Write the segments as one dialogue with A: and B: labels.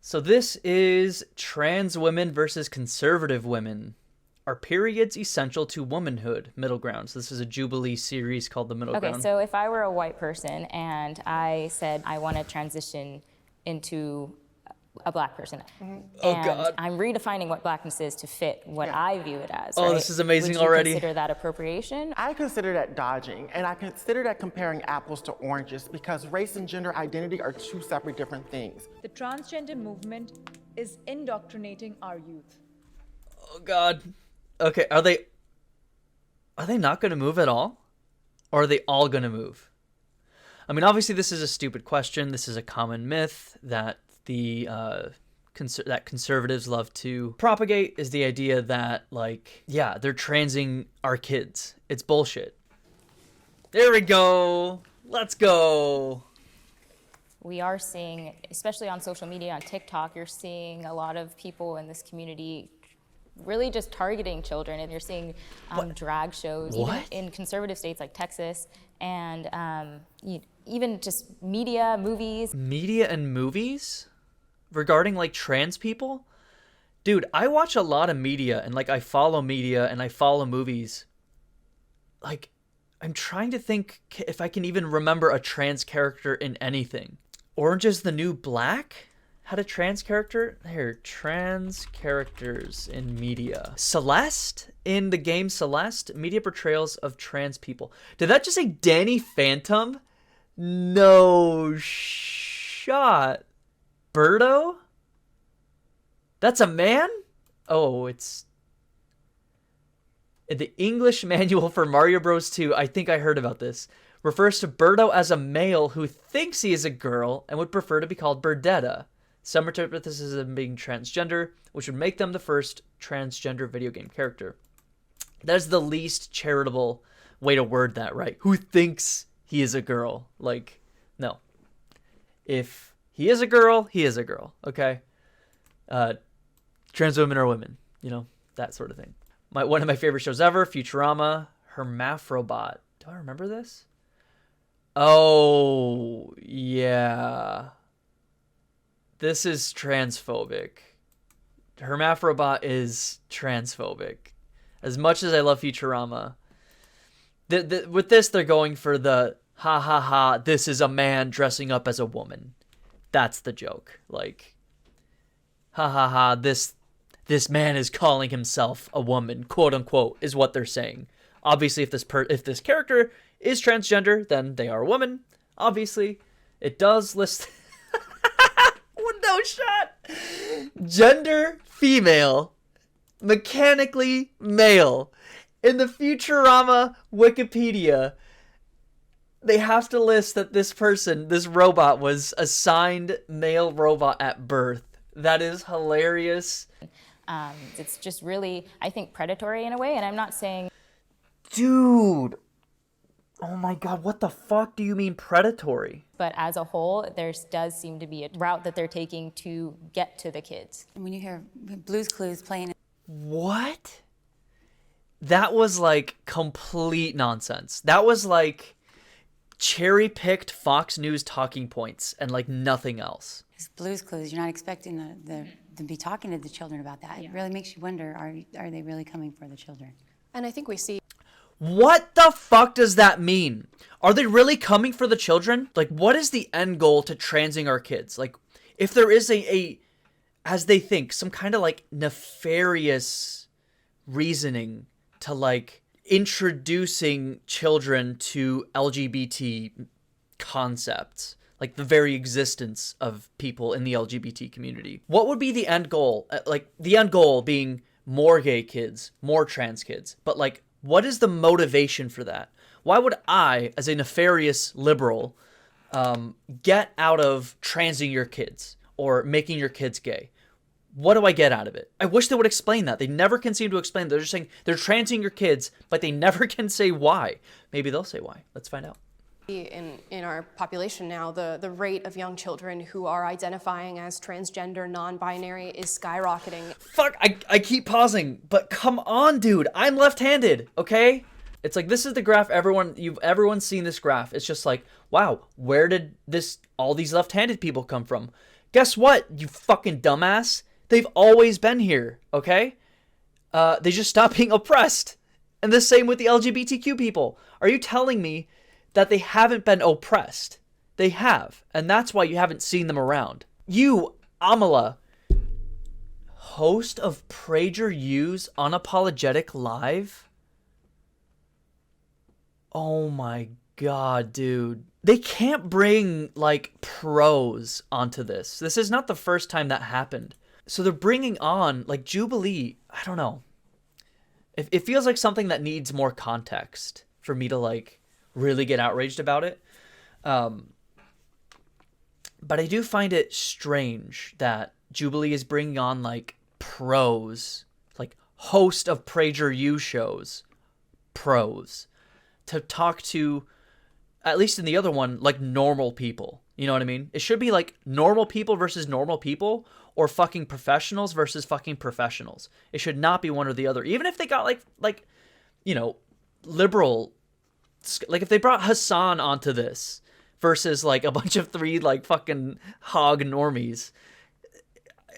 A: So this is trans women versus conservative women. Are periods essential to womanhood? Middle ground. So this is a Jubilee series called The Middle Ground.
B: Okay, so if I were a white person and I said I want to transition into a black person,
A: Oh,
B: and
A: God.
B: I'm redefining what blackness is to fit what I view it as.
A: Oh,
B: right?
A: this is amazing
B: Would you
A: already.
B: consider that appropriation?
C: I consider that dodging, and I consider that comparing apples to oranges because race and gender identity are two separate different things.
D: The transgender movement is indoctrinating our youth.
A: Oh, God. Okay, are they not going to move at all? Or are they all going to move? I mean, obviously this is a stupid question. This is a common myth that that conservatives love to propagate, is the idea that, like, yeah, they're transing our kids. It's bullshit. There we go. Let's go.
B: We are seeing, especially on social media, on TikTok, you're seeing a lot of people in this community really just targeting children, and you're seeing drag shows even in conservative states like Texas, and even just media, movies.
A: Media and movies regarding, like, trans people? Dude, I watch a lot of media, and, like, I follow media and I follow movies. Like, I'm trying to think if I can even remember a trans character in anything. Orange is the New Black had a trans character. Here, trans characters in media. Celeste, in the game Celeste, media portrayals of trans people. Did that just say Danny Phantom? No shot. Birdo? That's a man? Oh, it's the English manual for Mario Bros. 2. I think I heard about this. Refers to Birdo as a male who thinks he is a girl and would prefer to be called Birdetta. Some interpret this as them being transgender, which would make them the first transgender video game character. That's the least charitable way to word that, right? Who thinks he is a girl? Like, no. If he is a girl, he is a girl, okay? Trans women are women, you know, that sort of thing. One of my favorite shows ever, Futurama, Hermaphrodite. Do I remember this? Oh, yeah. This is transphobic. Hermaphrodite is transphobic. As much as I love Futurama, with this, they're going for the ha ha ha, this is a man dressing up as a woman. That's the joke. Like, ha ha ha, this man is calling himself a woman, quote unquote, is what they're saying. Obviously, if this character is transgender, then they are a woman. Obviously, it does list no shot. Gender female, mechanically male. In the Futurama Wikipedia, they have to list that this person, this robot, was assigned male robot at birth. That is hilarious.
B: It's just really, I think, predatory in a way, and I'm not saying...
A: Dude. Oh my God, what the fuck do you mean predatory?
B: But as a whole, there does seem to be a route that they're taking to get to the kids.
E: When you hear Blue's Clues playing...
A: What? That was like complete nonsense. That was like cherry-picked Fox News talking points and like nothing else.
E: It's Blue's Clues. You're not expecting to be talking to the children about that. It really makes you wonder, are they really coming for the children?
F: And I think we see...
A: What the fuck does that mean? Are they really coming for the children? Like, what is the end goal to transing our kids? Like, if there is as they think, some kind of like nefarious reasoning to like introducing children to LGBT concepts, like the very existence of people in the LGBT community. What would be the end goal? Like, the end goal being more gay kids, more trans kids, but like, what is the motivation for that? Why would I, as a nefarious liberal, get out of transing your kids or making your kids gay? What do I get out of it? I wish they would explain that. They never can seem to explain. They're just saying they're transing your kids, but they never can say why. Maybe they'll say why. Let's find out.
F: In our population now, the rate of young children who are identifying as transgender, non-binary is skyrocketing.
A: Fuck, I keep pausing, but come on, dude. I'm left-handed, okay? It's like, this is the graph everyone's seen this graph. It's just like, wow, where did all these left-handed people come from? Guess what, you fucking dumbass? They've always been here, okay? They just stopped being oppressed. And the same with the LGBTQ people. Are you telling me that they haven't been oppressed? They have. And that's why you haven't seen them around. You, Amala, host of PragerU's Unapologetic Live? Oh my god, dude. They can't bring, like, pros onto this. This is not the first time that happened. So they're bringing on, like, Jubilee. I don't know. It feels like something that needs more context for me to, like, really get outraged about it. But I do find it strange that Jubilee is bringing on, like, pros, like, host of PragerU shows, pros, to talk to, at least in the other one, like, normal people. You know what I mean? It should be, like, normal people versus normal people, or fucking professionals versus fucking professionals. It should not be one or the other. Even if they got, like, you know, liberal, like, if they brought Hassan onto this versus, like, a bunch of three, like, fucking hog normies,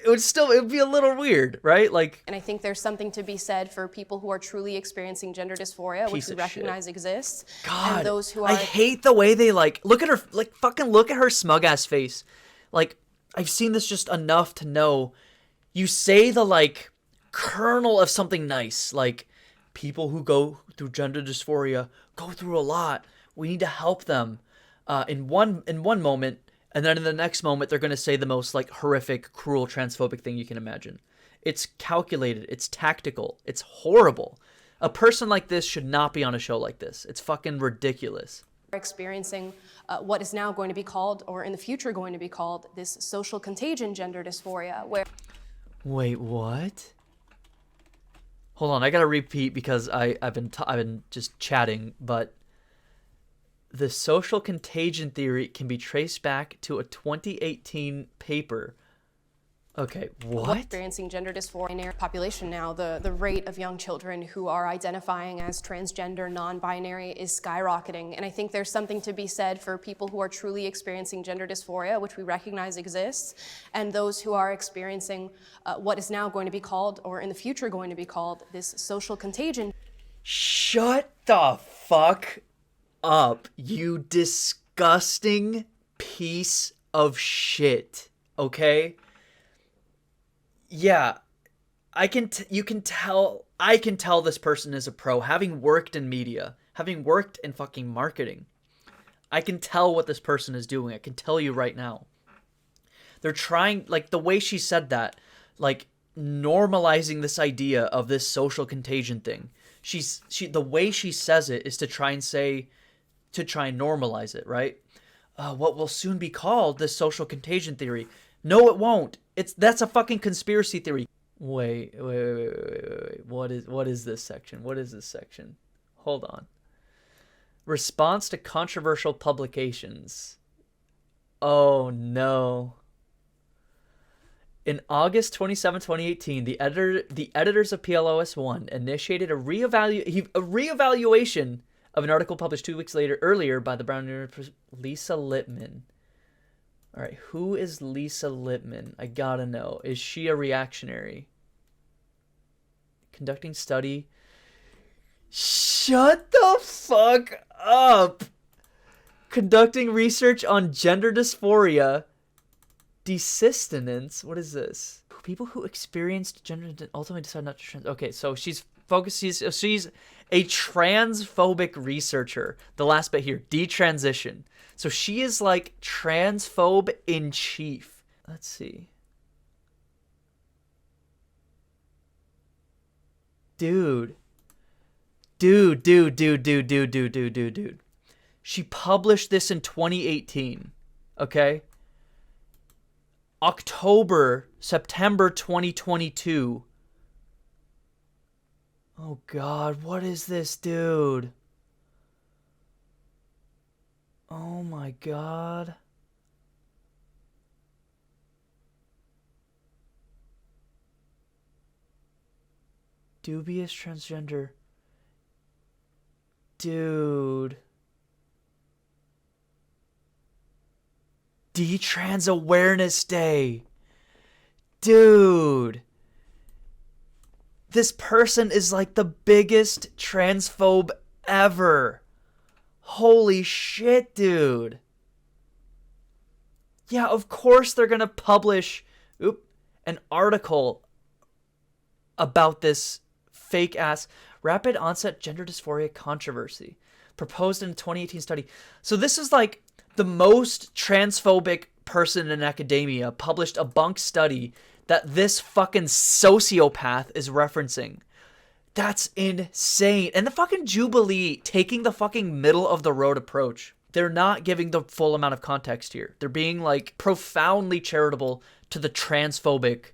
A: it would be a little weird, right? Like,
F: And I think there's something to be said for people who are truly experiencing gender dysphoria, which we recognize exists.
A: God,
F: and those who are...
A: I hate the way they, like, look at her, like, fucking look at her smug ass face. Like, I've seen this just enough to know you say the, like, kernel of something nice, like, people who go through gender dysphoria go through a lot. We need to help them in one moment, and then in the next moment they're going to say the most, like, horrific, cruel, transphobic thing you can imagine. It's calculated. It's tactical. It's horrible. A person like this should not be on a show like this. It's fucking ridiculous.
F: Experiencing what is now going to be called, or in the future going to be called, this social contagion gender dysphoria, where...
A: Wait, what? Hold on, I gotta repeat because I've been just chatting, but the social contagion theory can be traced back to a 2018 paper. Okay, what?
F: Experiencing gender dysphoria in our population now, the rate of young children who are identifying as transgender, non-binary is skyrocketing. And I think there's something to be said for people who are truly experiencing gender dysphoria, which we recognize exists, and those who are experiencing what is now going to be called, or in the future going to be called, this social contagion.
A: Shut the fuck up, you disgusting piece of shit, okay? Yeah, I can tell this person is a pro, having worked in media, having worked in fucking marketing. I can tell what this person is doing. I can tell you right now. They're trying, like, the way she said that, like, normalizing this idea of this social contagion thing. The way she says it is to try and normalize it, right? What will soon be called this social contagion theory. No, it won't. That's a fucking conspiracy theory. Wait. What is this section? What is this section? Hold on. Response to controversial publications. Oh no. In August 27, 2018, the editors of PLOS1 initiated a reevaluation of an article published 2 weeks earlier by the Brown University Lisa Littman. All right, who is Lisa Littman? I gotta know. Is she a reactionary? Conducting study. Shut the fuck up. Conducting research on gender dysphoria, desistance. What is this? People who experienced gender ultimately decide not to trans. Okay, so she's focused. She's a transphobic researcher. The last bit here, detransition. So she is, like, transphobe in chief. Let's see. Dude. She published this in 2018. Okay? September 2022. Oh God, what is this, dude? Oh my God. Dubious transgender. Dude. D-Trans Awareness Day. Dude. This person is like the biggest transphobe ever. Holy shit, dude. Yeah, of course they're going to publish an article about this fake-ass rapid onset gender dysphoria controversy proposed in a 2018 study. So this is like the most transphobic person in academia published a bunk study that this fucking sociopath is referencing. That's insane. And the fucking Jubilee taking the fucking middle of the road approach. They're not giving the full amount of context here. They're being like profoundly charitable to the transphobic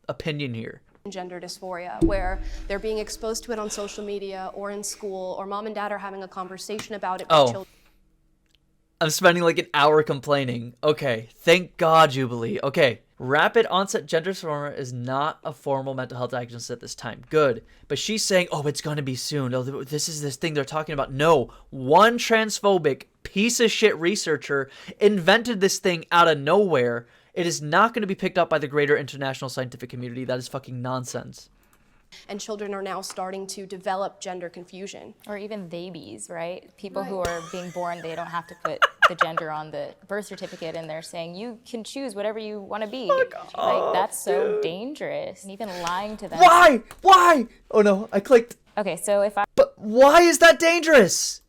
A: opinion here.
F: Gender dysphoria, where they're being exposed to it on social media or in school, or mom and dad are having a conversation about it with children.
A: I'm spending like an hour complaining. Okay, thank God, Jubilee. Okay, rapid onset gender dysphoria is not a formal mental health diagnosis at this time. Good. But she's saying, oh, it's going to be soon. Oh, this is this thing they're talking about. No, one transphobic piece of shit researcher invented this thing out of nowhere. It is not going to be picked up by the greater international scientific community. That is fucking nonsense.
F: And children are now starting to develop gender confusion.
B: Or even babies, right? People who are being born, they don't have to put the gender on the birth certificate, and they're saying, you can choose whatever you want to be. Like, that's so dangerous. And even lying to them.
A: Why? Why? Oh no, I clicked.
B: Okay, so if I
A: But why is that dangerous?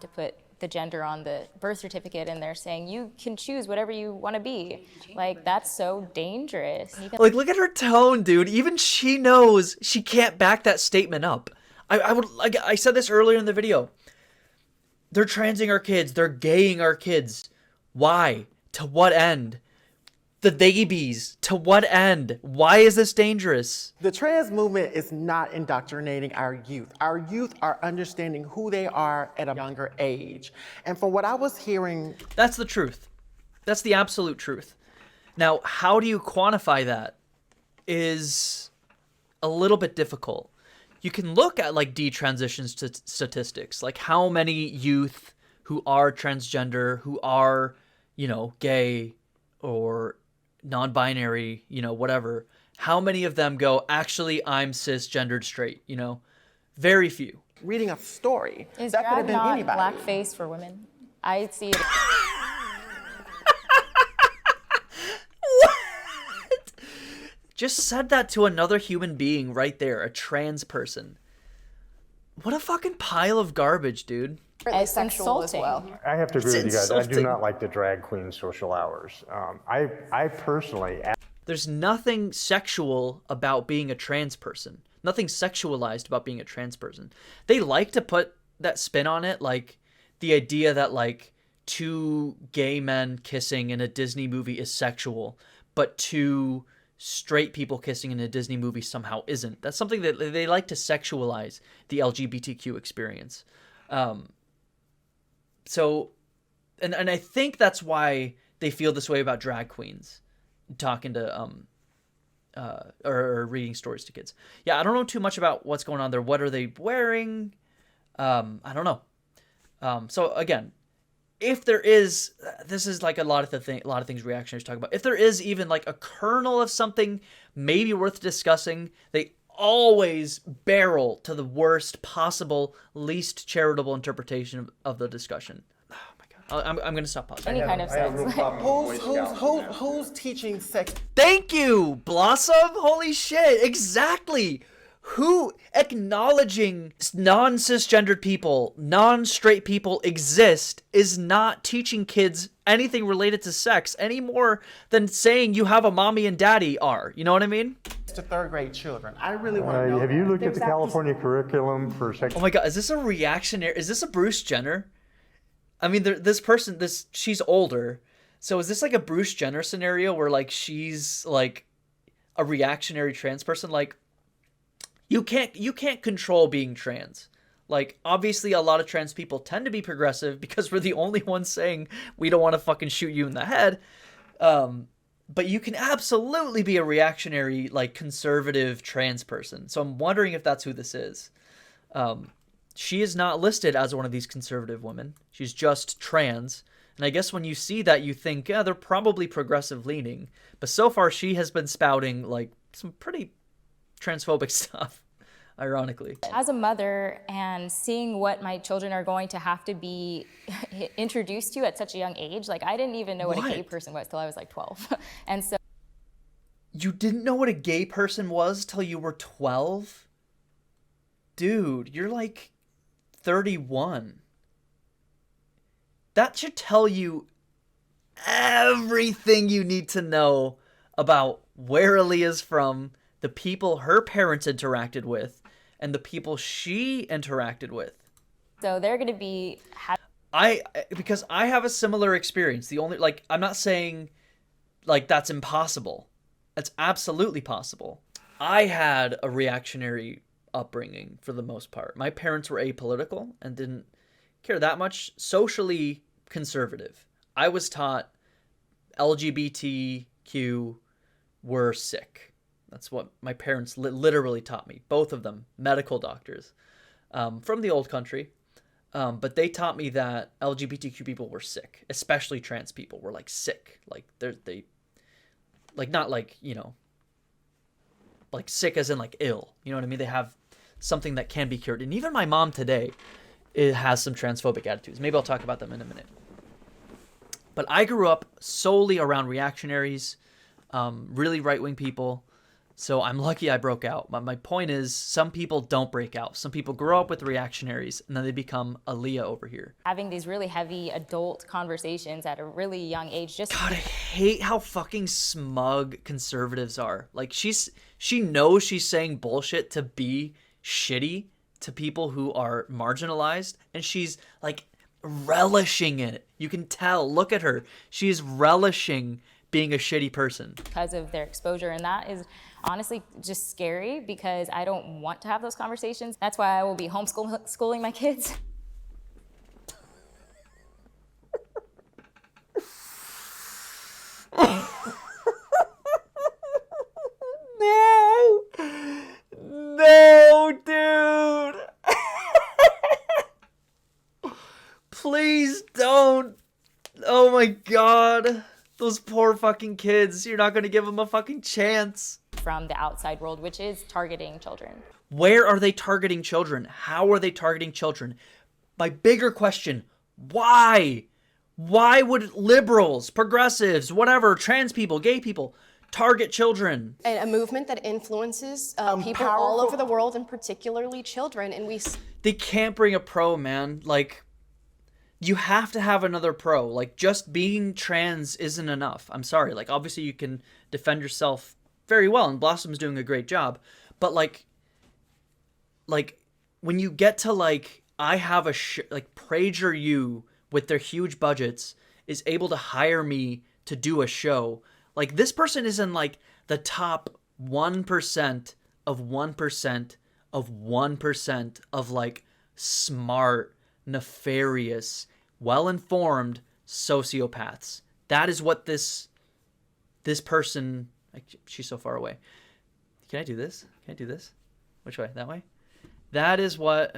B: to put the gender on the birth certificate, and they're saying, you can choose whatever you want to be. Like, that's so dangerous. And even
A: Like, look at her tone, dude. Even she knows she can't back that statement up. I said this earlier in the video. They're transing our kids. They're gaying our kids. Why? To what end? The babies. To what end? Why is this dangerous?
C: The trans movement is not indoctrinating our youth. Our youth are understanding who they are at a younger age. And from what I was hearing...
A: That's the truth. That's the absolute truth. Now, how do you quantify that is a little bit difficult. You can look at like detransition statistics, like how many youth who are transgender, who are, you know, gay or non-binary, you know, whatever, how many of them go, actually, I'm cisgendered straight, you know? Very few.
C: Reading a story.
B: is
C: that could have
B: drag
C: been
B: not
C: anybody.
B: blackface for women? I see it.
A: Just said that to another human being right there, a trans person. What a fucking pile of garbage, dude.
B: As
F: Sexual as
B: insulting.
F: well.
G: I have to agree with you guys. I do
A: insulting.
G: not like the drag queen social hours. I personally,
A: There's nothing sexual about being a trans person. Nothing sexualized about being a trans person. They like to put that spin on it, like the idea that like two gay men kissing in a Disney movie is sexual, but two straight people kissing in a Disney movie somehow isn't. That's something that they like to sexualize the LGBTQ experience. So, and I think that's why they feel this way about drag queens talking to, or reading stories to kids. Yeah, I don't know too much about what's going on there. What are they wearing? I don't know. So again, if there is, this is like a lot of things reactionaries talk about. If there is even like a kernel of something maybe worth discussing, they always barrel to the worst possible, least charitable interpretation of the discussion. Oh my God. I'm going to stop pausing.
B: Any kind of sex.
C: Who's teaching sex?
A: Thank you, Blossom. Holy shit. Exactly. Who acknowledging non-cisgendered people, non-straight people exist is not teaching kids anything related to sex any more than saying you have a mommy and daddy are. You know what I mean?
C: To third grade children. I really want to know.
G: have you looked at
C: There's
G: the
C: that-
G: California curriculum for sex?
A: Oh my God. Is this a reactionary? Is this a Bruce Jenner? I mean, this person, she's older. So is this like a Bruce Jenner scenario where like she's like a reactionary trans person? Like, you can't control being trans. Like, obviously a lot of trans people tend to be progressive because we're the only ones saying we don't want to fucking shoot you in the head. But you can absolutely be a reactionary, like, conservative trans person. So I'm wondering if that's who this is. She is not listed as one of these conservative women. She's just trans. And I guess when you see that, you think, yeah, they're probably progressive leaning. But so far, she has been spouting like some pretty transphobic stuff, ironically.
B: As a mother and seeing what my children are going to have to be introduced to at such a young age, like I didn't even know what a gay person was till I was like 12. And so
A: you didn't know what a gay person was till you were 12? Dude, you're like 31. That should tell you everything you need to know about where Aaliyah's from, the people her parents interacted with, and the people she interacted with.
B: So they're going to be...
A: Because I have a similar experience. The only, like, I'm not saying, like, that's impossible. That's absolutely possible. I had a reactionary upbringing for the most part. My parents were apolitical and didn't care that much. Socially conservative. I was taught LGBTQ were sick. That's what my parents literally taught me. Both of them, medical doctors from the old country. But they taught me that LGBTQ people were sick, especially trans people were like sick. Like they like not like, you know, like sick as in like ill. You know what I mean? They have something that can be cured. And even my mom today, it has some transphobic attitudes. Maybe I'll talk about them in a minute. But I grew up solely around reactionaries, really right-wing people. So I'm lucky I broke out. But my point is, some people don't break out. Some people grow up with reactionaries, and then they become Aaliyah over here.
B: Having these really heavy adult conversations at a really young age. Just
A: God, I hate how fucking smug conservatives are. Like, she knows she's saying bullshit to be shitty to people who are marginalized, and she's, like, relishing it. You can tell. Look at her. She is relishing being a shitty person.
B: Because of their exposure, and that is honestly just scary because I don't want to have those conversations. That's why I will be homeschooling my kids.
A: No, dude. Please don't. Oh my God. Those poor fucking kids. You're not going to give them a fucking chance.
B: From the outside world, which is targeting children.
A: Where are they targeting children? How are they targeting children? My bigger question, why? Why would liberals, progressives, whatever, trans people, gay people target children?
F: A movement that influences people all over the world, and particularly children. And
A: they can't bring a pro, man. Like, you have to have another pro. Like, just being trans isn't enough. I'm sorry. Like, obviously you can defend yourself very well, and Blossom's doing a great job. But like when you get to like, I have like PragerU with their huge budgets is able to hire me to do a show. Like, this person is in like the top 1% of 1% of 1% of like smart, nefarious, well-informed sociopaths. That is what this person, like, she's so far away. Can I do this? Can I do this? Which way? That way? That is what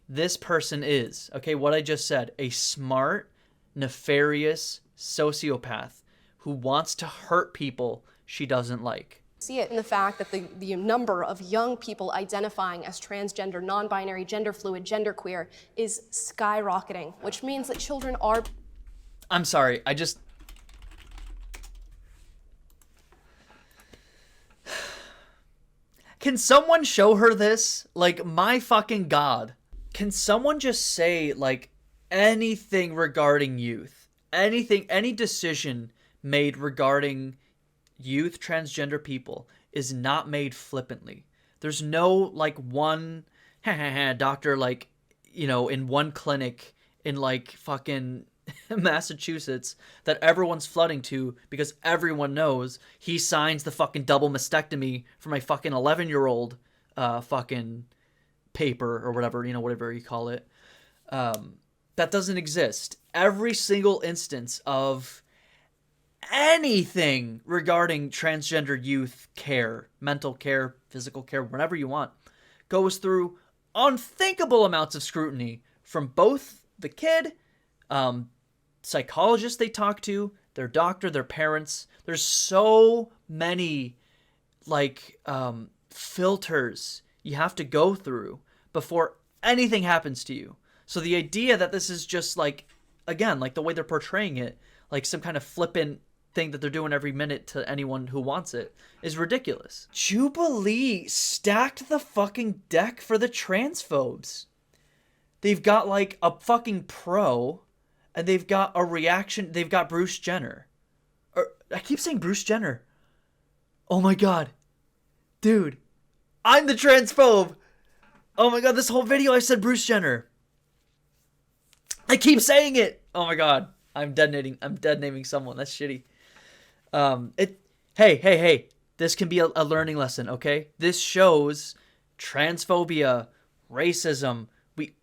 A: this person is. Okay, what I just said. A smart, nefarious sociopath who wants to hurt people she doesn't like.
F: See it in the fact that the number of young people identifying as transgender, non-binary, gender fluid, genderqueer is skyrocketing, which means that children are...
A: I'm sorry, Can someone show her this? Like, my fucking God. Can someone just say, like, anything regarding youth? Anything, any decision made regarding youth, transgender people is not made flippantly. There's no, like, one doctor, like, you know, in one clinic in, like, fucking Massachusetts that everyone's flooding to because everyone knows he signs the fucking double mastectomy for my fucking 11-year-old fucking paper or whatever, you know, whatever you call it. That doesn't exist. Every single instance of anything regarding transgender youth care, mental care, physical care, whatever you want, goes through unthinkable amounts of scrutiny from both the kid, psychologist they talk to, their doctor, their parents. There's so many like filters you have to go through before anything happens to you. So the idea that this is just like, again, like the way they're portraying it, like some kind of flippant thing that they're doing every minute to anyone who wants it, is ridiculous. Jubilee stacked the fucking deck for the transphobes. They've got like a fucking pro, and they've got a reaction. They've got Bruce Jenner. I keep saying Bruce Jenner. Oh my god. Dude, I'm the transphobe. Oh my god, this whole video I said Bruce Jenner. I keep saying it. Oh my god. I'm dead naming someone. That's shitty. Hey. This can be a learning lesson, okay? This shows transphobia, racism. We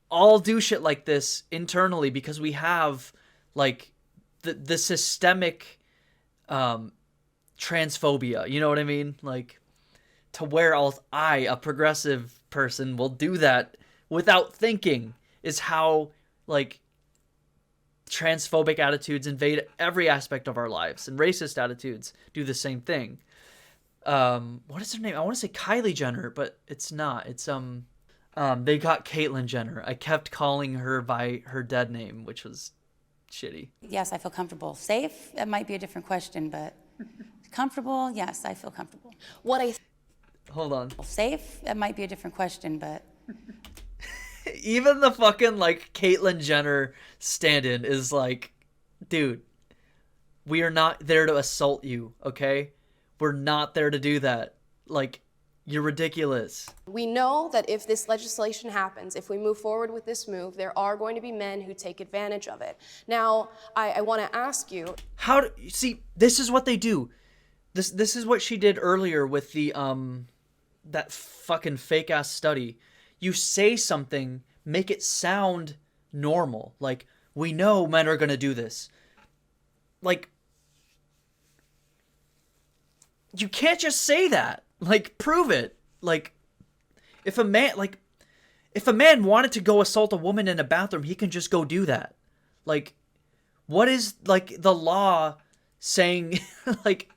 A: all do shit like this internally because we have like the systemic transphobia. You know what I mean? Like, to where a progressive person, will do that without thinking is how like transphobic attitudes invade every aspect of our lives, and racist attitudes do the same thing. What is her name? I want to say Kylie Jenner, but it's not. It's they got Caitlyn Jenner. I kept calling her by her dead name, which was shitty.
E: Yes, I feel comfortable. Safe? That might be a different question, but comfortable? Yes, I feel comfortable.
A: Hold on.
E: Safe? That might be a different question, but
A: even the fucking like Caitlyn Jenner stand-in is like, dude, we are not there to assault you, okay? We're not there to do that. Like, you're ridiculous.
F: We know that if this legislation happens, if we move forward with this move, there are going to be men who take advantage of it. Now, I want to ask you,
A: see, this is what they do. This is what she did earlier with the that fucking fake ass study. You say something, make it sound normal. Like, we know men are gonna do this. Like, you can't just say that. Like, prove it. Like, if a man wanted to go assault a woman in a bathroom, he can just go do that. Like, what is like the law saying like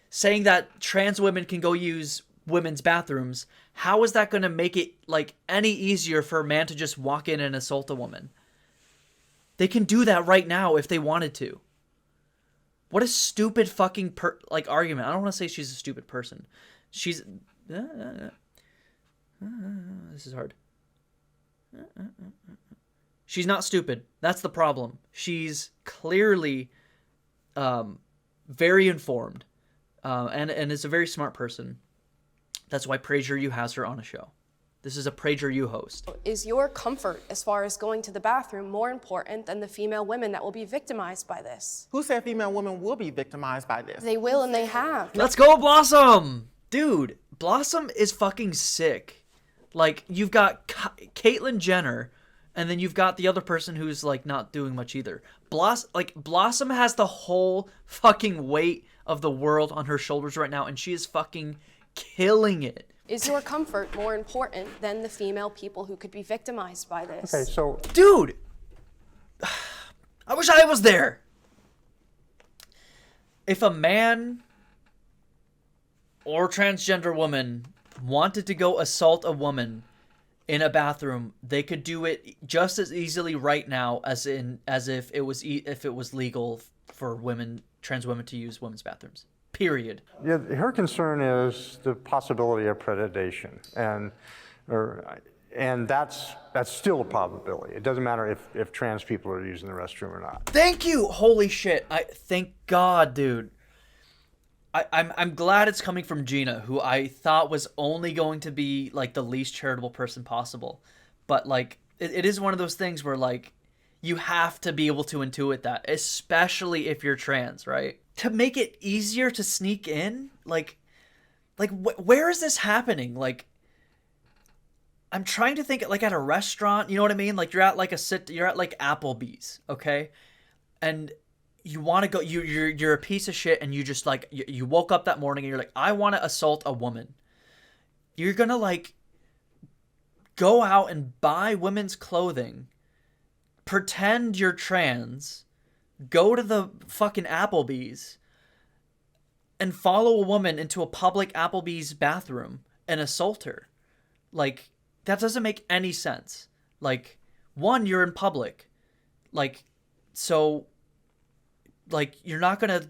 A: saying that trans women can go use women's bathrooms? How is that going to make it like any easier for a man to just walk in and assault a woman? They can do that right now if they wanted to. What a stupid fucking argument. I don't want to say she's a stupid person. She's this is hard. She's not stupid. That's the problem. She's clearly very informed and is a very smart person. That's why PragerU has her on a show. This is a PragerU host.
F: is your comfort as far as going to the bathroom more important than the female women that will be victimized by this?
C: Who said female women will be victimized by this?
F: They will and they have.
A: Let's go, Blossom! Dude, Blossom is fucking sick. Like, you've got Caitlyn Jenner, and then you've got the other person who's, like, not doing much either. Blossom has the whole fucking weight of the world on her shoulders right now, and she is fucking killing it.
F: Is your comfort more important than the female people who could be victimized by this?
G: Okay, so
A: Dude! I wish I was there! If a man or transgender woman wanted to go assault a woman in a bathroom, they could do it just as easily right now as if it was legal for trans women to use women's bathrooms. Period.
G: yeah, her concern is the possibility of predation, and that's still a probability. It doesn't matter if trans people are using the restroom or not.
A: Thank you! Holy shit. Thank God, dude. I'm glad it's coming from Gina, who I thought was only going to be like the least charitable person possible. But like, it is one of those things where like, you have to be able to intuit that, especially if you're trans, right? To make it easier to sneak in, where is this happening? Like, I'm trying to think, like, at a restaurant, you know what I mean? Like, you're at like Applebee's, okay? And you want to go, you're a piece of shit, and you just like, you woke up that morning and you're like, I want to assault a woman. You're gonna like go out and buy women's clothing, pretend you're trans, go to the fucking Applebee's, and follow a woman into a public Applebee's bathroom and assault her. Like, that doesn't make any sense. Like, one, you're in public. Like, so, like, you're not gonna,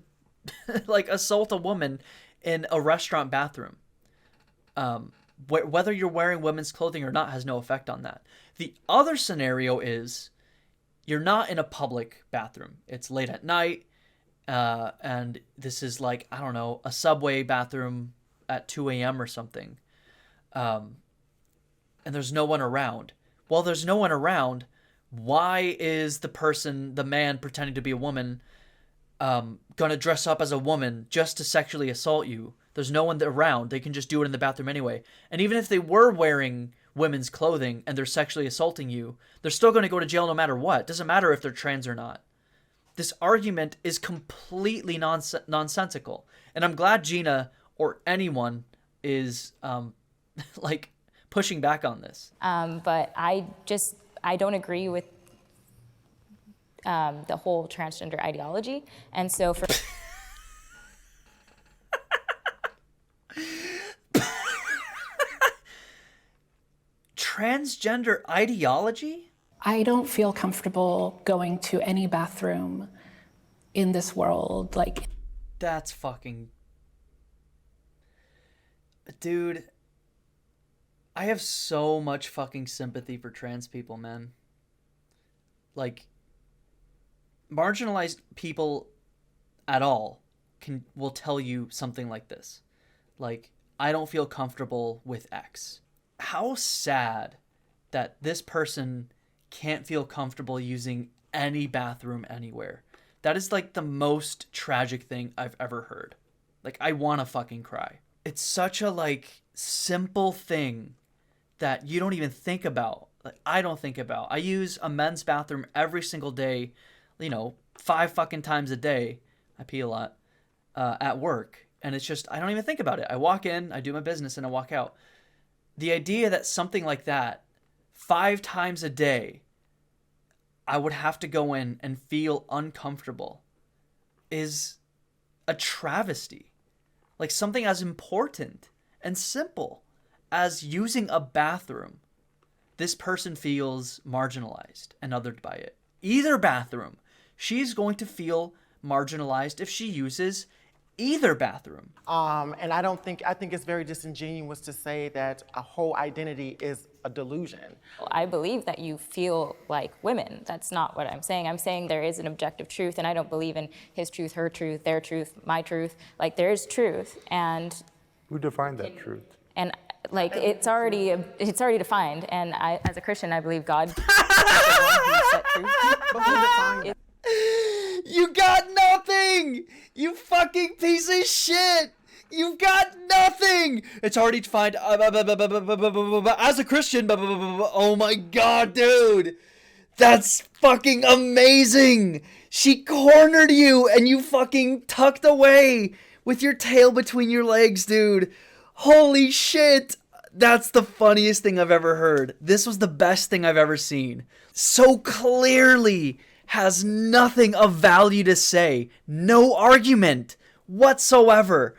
A: like, assault a woman in a restaurant bathroom. Whether you're wearing women's clothing or not has no effect on that. The other scenario is you're not in a public bathroom. It's late at night, and this is like, I don't know, a subway bathroom at 2 a.m. or something. And there's no one around. Well, there's no one around. Why is the man pretending to be a woman, gonna dress up as a woman just to sexually assault you? There's no one around. They can just do it in the bathroom anyway. And even if they were wearing women's clothing and they're sexually assaulting you, they're still going to go to jail no matter what. It doesn't matter if they're trans or not. This argument is completely nonsensical. And I'm glad Gina or anyone is like pushing back on this.
B: But I don't agree with the whole transgender ideology. And so for
A: transgender ideology?
H: I don't feel comfortable going to any bathroom in this world. Like,
A: that's fucking... Dude, I have so much fucking sympathy for trans people, man. Like, marginalized people at all will tell you something like this. Like, I don't feel comfortable with X. How sad that this person can't feel comfortable using any bathroom anywhere. That is like the most tragic thing I've ever heard. Like, I want to fucking cry. It's such a like simple thing that you don't even think about. Like, I don't think about. I use a men's bathroom every single day, 5 fucking times a day. I pee a lot at work. And it's just, I don't even think about it. I walk in, I do my business, and I walk out. The idea that something like that, 5 times a day, I would have to go in and feel uncomfortable is a travesty. Like, something as important and simple as using a bathroom, this person feels marginalized and othered by it. Either bathroom, she's going to feel marginalized if she uses either bathroom.
C: And I think it's very disingenuous to say that a whole identity is a delusion.
B: I believe that you feel like women. That's not what I'm saying. I'm saying there is an objective truth, and I don't believe in his truth, her truth, their truth, my truth. Like, there is truth, and
G: Who defined that truth?
B: and like it's already defined. And I, as a Christian, I believe God is the one who set truth.
C: But who defined it?
A: You got nothing! You fucking piece of shit! You've got nothing! It's already defined as a Christian. Oh my god, dude! That's fucking amazing! She cornered you and you fucking tucked away with your tail between your legs, dude. Holy shit! That's the funniest thing I've ever heard. This was the best thing I've ever seen. So clearly has nothing of value to say. No argument whatsoever.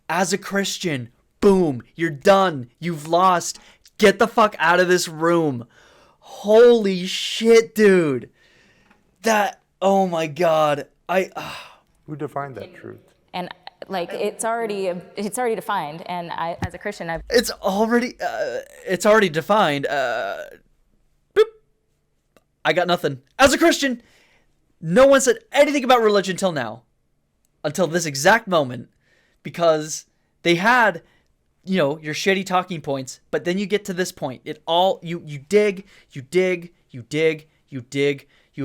A: As a Christian, boom, you're done. You've lost. Get the fuck out of this room. Holy shit, dude. That, oh my god.
G: Who defined that truth?
B: And like it's already defined. And I, as a Christian,
A: It's already defined. Boop. I got nothing. As a Christian, no one said anything about religion till now. Until this exact moment. Because they had, your shitty talking points, but then you get to this point. You dig, you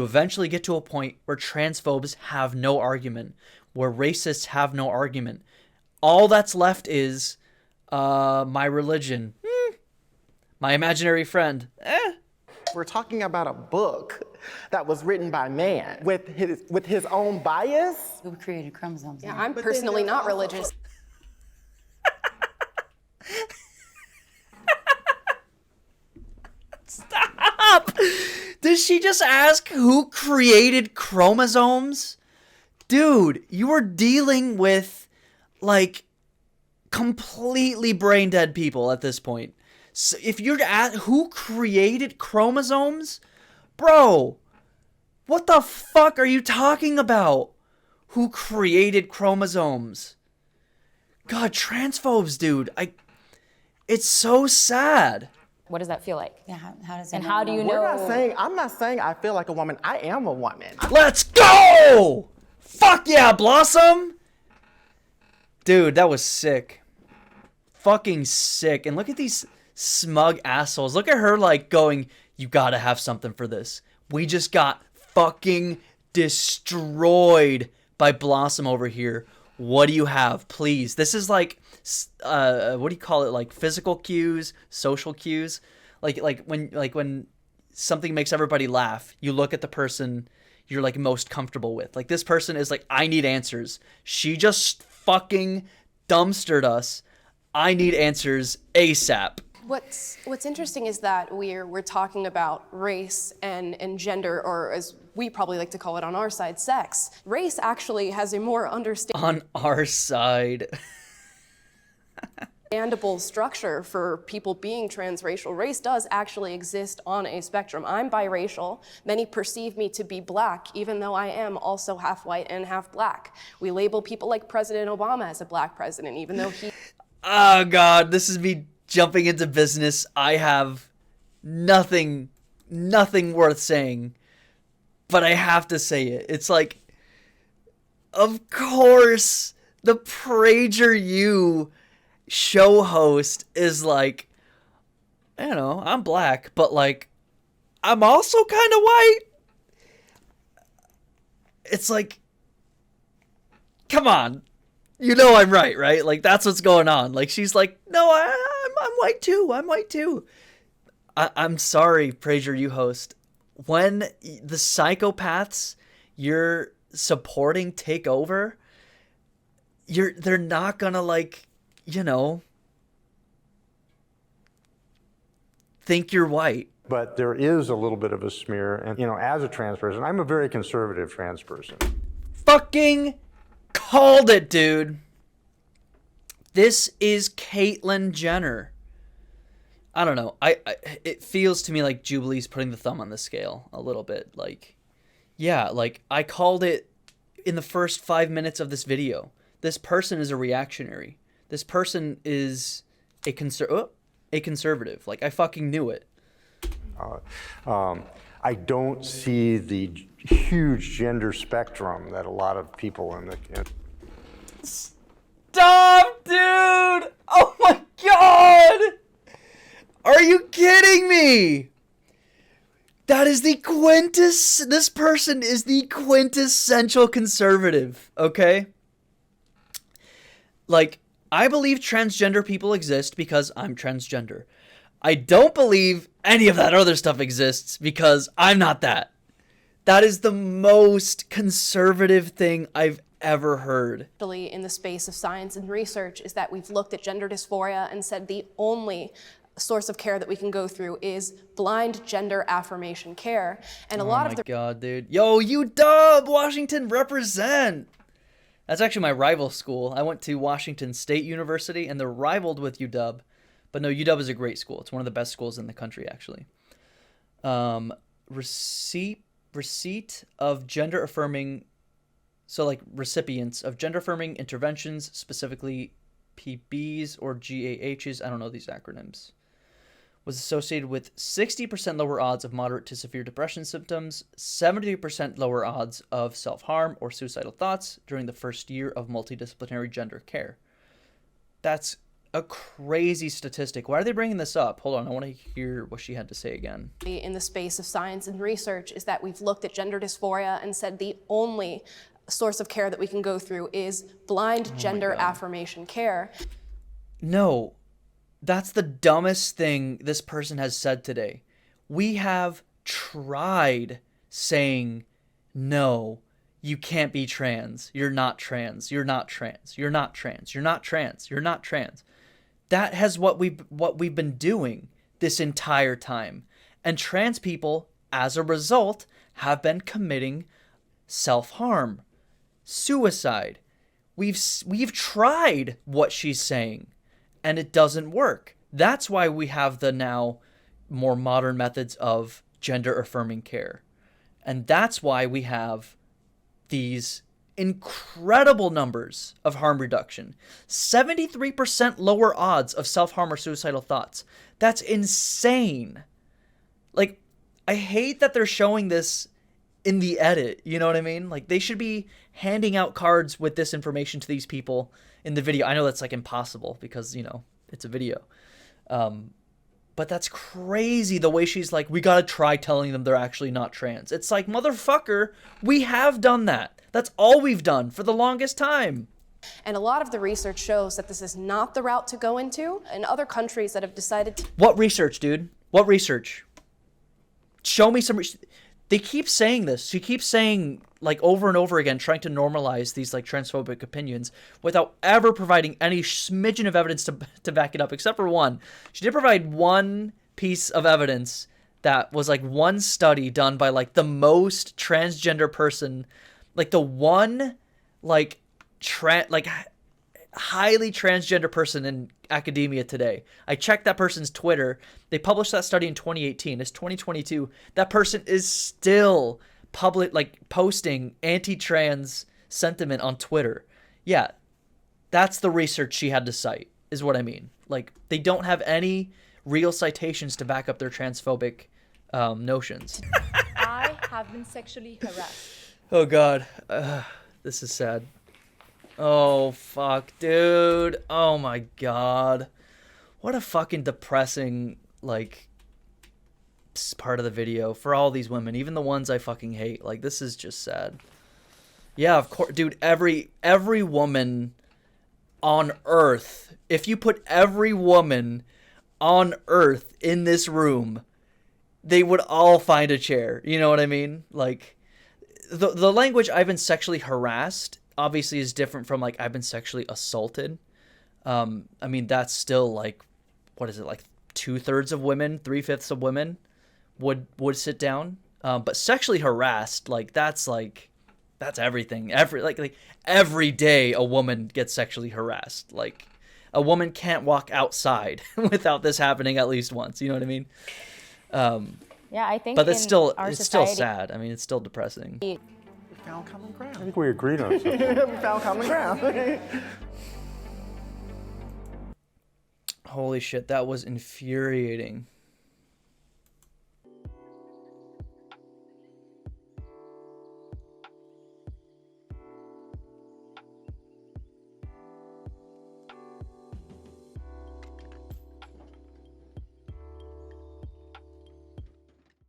A: eventually get to a point where transphobes have no argument, where racists have no argument. All that's left is my religion. My imaginary friend.
C: We're talking about a book that was written by man with his own bias.
E: Who created chromosomes?
F: Yeah, I'm personally not religious.
A: Stop! Did she just ask who created chromosomes? Dude, you are dealing with, like, completely brain dead people at this point. So if you're at who created chromosomes, bro, what the fuck are you talking about? Who created chromosomes? God, transphobes, dude. It's so sad.
B: What does that feel like?
E: Yeah, how does it
B: And how do you know?
C: I'm not saying I feel like a woman. I am a woman.
A: Let's go! Fuck yeah, Blossom! Dude, that was sick. Fucking sick. And look at these smug assholes. Look at her, like, going, you gotta have something for this. We just got fucking destroyed by Blossom over here. What do you have, please? This is like, what do you call it? Like physical cues, social cues. Like when something makes everybody laugh, you look at the person you're like most comfortable with. Like this person is like, I need answers. She just fucking dumpstered us. I need answers ASAP.
F: What's interesting is that we're talking about race and gender, or as we probably like to call it on our side, sex. Race actually has a more
A: On our side.
F: understandable structure for people being transracial. Race does actually exist on a spectrum. I'm biracial. Many perceive me to be black, even though I am also half white and half black. We label people like President Obama as a black president, even though he...
A: Oh God, this is me jumping into business. I have nothing worth saying, but I have to say it. It's like, of course, the PragerU show host is like, I don't know, I'm black, but like, I'm also kind of white. It's like, come on. You know I'm right? Like, that's what's going on. Like, she's like, no, I'm white too. I'm white too. I'm sorry, PragerU host. When the psychopaths you're supporting take over, they're not gonna, like, you know, think you're white.
G: But there is a little bit of a smear, and, you know, as a trans person, I'm a very conservative trans person.
A: Fucking called it, dude. This is Caitlyn Jenner. I don't know. It feels to me like Jubilee's putting the thumb on the scale a little bit. Like, yeah, like I called it in the first 5 minutes of this video. This person is a reactionary. This person is a conservative. Like, I fucking knew it.
G: I don't see the huge gender spectrum that a lot of people in the...
A: Stop, dude! Oh my God! Are you kidding me? That is the this person is the quintessential conservative, okay? Like, I believe transgender people exist because I'm transgender. I don't believe any of that other stuff exists because I'm not that. That is the most conservative thing I've ever heard.
F: In the space of science and research is that we've looked at gender dysphoria and said the only source of care that we can go through is blind gender affirmation care. And a lot of the...
A: Oh my God, dude. Yo, UW, Washington, represent. That's actually my rival school. I went to Washington State University, and they're rivaled with UW. But no, UW is a great school. It's one of the best schools in the country, actually. Receipt of gender affirming... So, like, recipients of gender-affirming interventions, specifically PBs or GAHs, I don't know these acronyms, was associated with 60% lower odds of moderate to severe depression symptoms, 70% lower odds of self-harm or suicidal thoughts during the first year of multidisciplinary gender care. That's a crazy statistic. Why are they bringing this up? Hold on, I want to hear what she had to say again.
F: In the space of science and research is that we've looked at gender dysphoria and said the only source of care that we can go through is blind gender affirmation care.
A: No, that's the dumbest thing this person has said today. We have tried saying, no, you can't be trans. You're not trans. You're not trans. You're not trans. You're not trans. You're not trans. That has what we've been doing this entire time. And trans people as a result, have been committing self-harm, suicide. We've tried what she's saying, and it doesn't work. That's why we have the now more modern methods of gender-affirming care. And that's why we have these incredible numbers of harm reduction. 73% lower odds of self-harm or suicidal thoughts. That's insane. Like, I hate that they're showing this in the edit, you know what I mean? Like, they should be handing out cards with this information to these people in the video. I know that's like impossible because, you know, it's a video. But that's crazy the way she's like, we gotta try telling them they're actually not trans. It's like, motherfucker, we have done that. That's all we've done for the longest time.
F: And a lot of the research shows that this is not the route to go into. In other countries that have decided to...
A: What research, dude? What research? Show me some... They keep saying this. She keeps saying, like, over and over again, trying to normalize these, like, transphobic opinions without ever providing any smidgen of evidence to back it up, except for one. She did provide one piece of evidence that was, like, one study done by, like, the most transgender person, like, the one, like, highly transgender person in academia today. I checked that person's Twitter. They published that study in 2018. It's 2022. That person is still posting anti-trans sentiment on Twitter. Yeah, that's the research she had to cite, is what I mean. Like, they don't have any real citations to back up their transphobic notions.
D: I have been sexually harassed.
A: Oh, God. This is sad. Oh, fuck, dude. Oh, my God. What a fucking depressing, like, part of the video for all these women, even the ones I fucking hate. Like, this is just sad. Yeah, of course, dude, every woman on Earth, if you put every woman on Earth in this room, they would all find a chair. You know what I mean? Like, the language "I've been sexually harassed" obviously is different from, like, I've been sexually assaulted. I mean, that's still, like, what is it, like 2/3 of women, 3/5 of women would sit down. But sexually harassed, like, that's everything. Every day a woman gets sexually harassed. Like, a woman can't walk outside without this happening at least once. You know what I mean?
B: Yeah, I think.
A: But it's still
B: society,
A: sad. I mean, it's still depressing.
C: We found common ground.
G: I think we agreed on something.
C: We found common ground.
A: Holy shit, that was infuriating.